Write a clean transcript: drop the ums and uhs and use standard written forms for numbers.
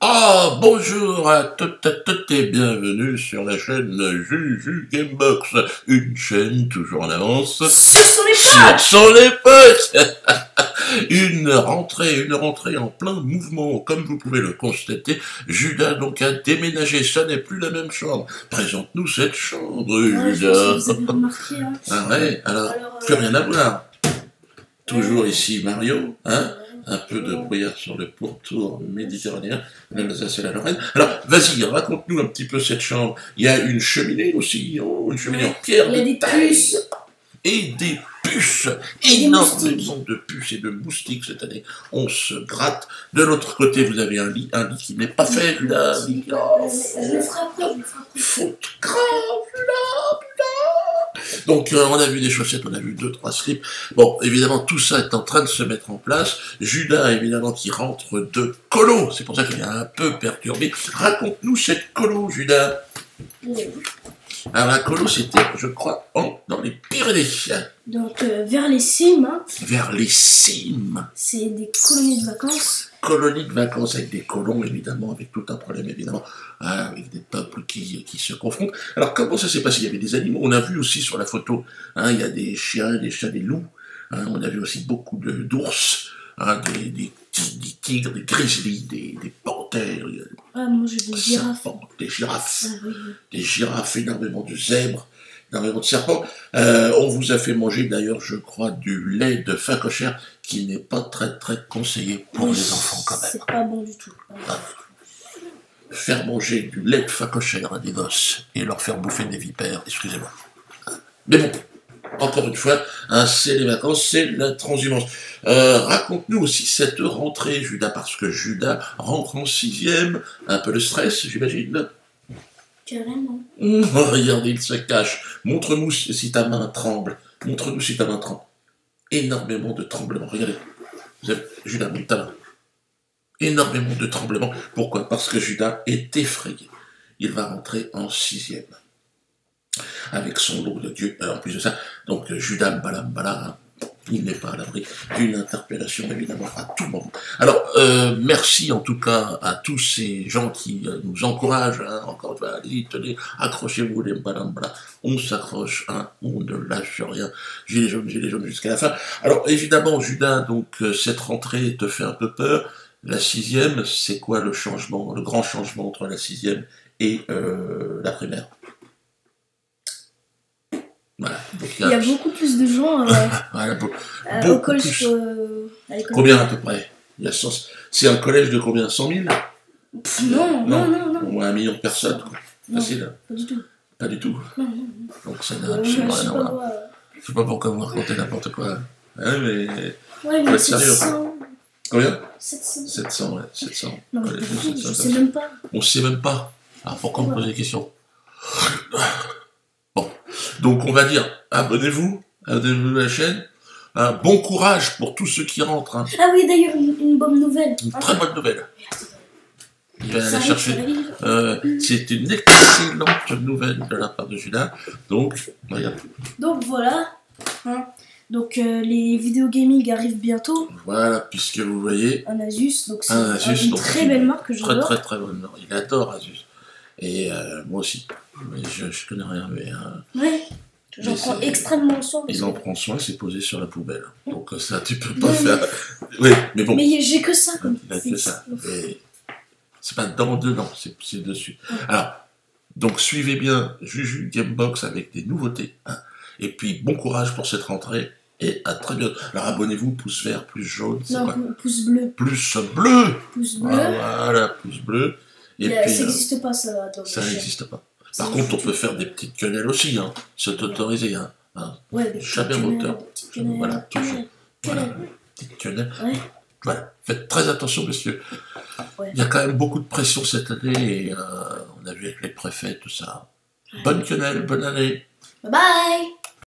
Ah, bonjour à toutes et bienvenue sur la chaîne Juju Gamebox, une chaîne toujours en avance. Ce sont les Ce potes. sont les potes. Une rentrée en plein mouvement, comme vous pouvez le constater. Judas donc a déménagé, ça n'est plus la même chambre. Présente-nous cette chambre, Ouais, je Judas. pense que vous avez remarqué, hein. Ah ouais, alors, Alors, plus rien à voir. Toujours ici Mario, hein. Un peu de brouillard sur le pourtour méditerranéen, l'Alsace et la Lorraine. Alors, vas-y, raconte-nous un petit peu cette chambre. Il y a une cheminée aussi, oh, une cheminée en pierre il y a de des taille. puces. Et des puces, des énormément de puces et de moustiques cette année. On se gratte. De l'autre côté, vous avez un lit qui n'est pas fait, là. Je le ferai après, Faute grave, là, putain. Donc, on a vu des chaussettes, on a vu 2-3 slips. Bon, évidemment, tout ça est en train de se mettre en place. Judas, évidemment, qui rentre de colo. C'est pour ça qu'il est un peu perturbé. Raconte-nous cette colo, Judas. Alors, la colo, c'était, je crois, dans les Pyrénées. Donc, vers les cimes, hein, Vers les cimes. c'est des colonies de vacances. Colonies de vacances avec des colons, évidemment, avec tout un problème, évidemment, avec des peuples qui se confrontent. Alors, comment ça s'est passé? Il y avait des animaux, on a vu aussi sur la photo, hein, il y a des chiens, des chats, des loups, hein, on a vu aussi beaucoup d'ours, hein, des tigres, des grizzlies, des panthères, Ah, moi j'ai des girafes. des girafes, Ah, oui. des girafes, énormément de zèbres, énormément de serpents. On vous a fait manger d'ailleurs, je crois, du lait de phacochère qui n'est pas très conseillé pour Oui, les enfants quand même. C'est pas bon du tout. Faire manger du lait de phacochère à des gosses et leur faire bouffer des vipères, excusez-moi. Mais bon, encore une fois, hein, c'est les vacances, c'est la transhumance. Raconte-nous aussi cette rentrée, Judas, parce que Judas rentre en 6e, un peu de stress, j'imagine. Carrément. Regardez, il se cache. Montre-nous si ta main tremble. Montre-nous si ta main tremble. Énormément de tremblements. Regardez. Judas, monte ta main. Énormément de tremblements. Pourquoi? Parce que Judas est effrayé. Il va rentrer en 6e. Avec son lot de Dieu. En plus de ça, donc Judas Balam, il n'est pas à l'abri d'une interpellation, évidemment, à tout moment. Alors, merci en tout cas à tous ces gens qui nous encouragent, hein, encore une fois, allez, tenez, accrochez-vous les balam, on s'accroche, hein, on ne lâche rien, gilets jaunes jusqu'à la fin. Alors, évidemment, Judas, donc, cette rentrée te fait un peu peur. La 6e, c'est quoi le changement, le grand changement entre la 6e et la primaire? Voilà, donc, Il y a beaucoup plus de gens voilà, au collège. Combien à peu près? C'est un collège de combien? 100 000? Non. Au moins 1 million de personnes, quoi. Facile. Pas du tout. Pas du tout. Non. Donc ça n'a absolument rien à voir. Je sais pas pourquoi vous racontez n'importe quoi. Hein, mais... Ouais, mais 700. Combien? 700. 700, ouais, 700. Non, Ouais, je sais même pas. On sait même pas. Alors pourquoi on pose des questions? Bon. Donc on va dire, abonnez-vous à la chaîne. Bon courage pour tous ceux qui rentrent. Hein. Ah oui, d'ailleurs, une bonne nouvelle. Une très bonne nouvelle. Il va Ça aller chercher. C'est une excellente nouvelle de la part de Judas. Donc, regarde. Donc voilà. Hein. Donc les vidéos gaming arrivent bientôt. Voilà, puisque vous voyez. Un Asus, donc c'est une très belle marque que j'adore. Très bonne marque. Il adore Asus. Et moi aussi. Mais je connais rien. Mais, ouais. J'en prends extrêmement soin. Il en prend soin, c'est posé sur la poubelle. Donc ça, tu peux pas faire. Oui, mais bon. Mais j'ai que ça. Comme il a que ça. C'est pas dedans, c'est dessus. Alors, donc suivez bien Juju Gamebox avec des nouveautés. Hein. Et puis, bon courage pour cette rentrée. Et à très bientôt. Alors abonnez-vous, pouce vert, plus jaune, c'est quoi? Pouce bleu. Plus bleu. Pouce bleu. Voilà, pouce bleu. Et puis, ça n'existe pas, ça. Ça n'existe pas. Par contre, on peut faire des petites quenelles aussi, hein. C'est autorisé, hein. Ouais, des jamais moteur. Voilà, toujours. Voilà, petites quenelles. Ouais. Voilà, faites très attention, monsieur. Ouais. Il y a quand même beaucoup de pression cette année, et on a vu avec les préfets, tout ça. Ouais. Bonne quenelle, bonne année. Bye bye.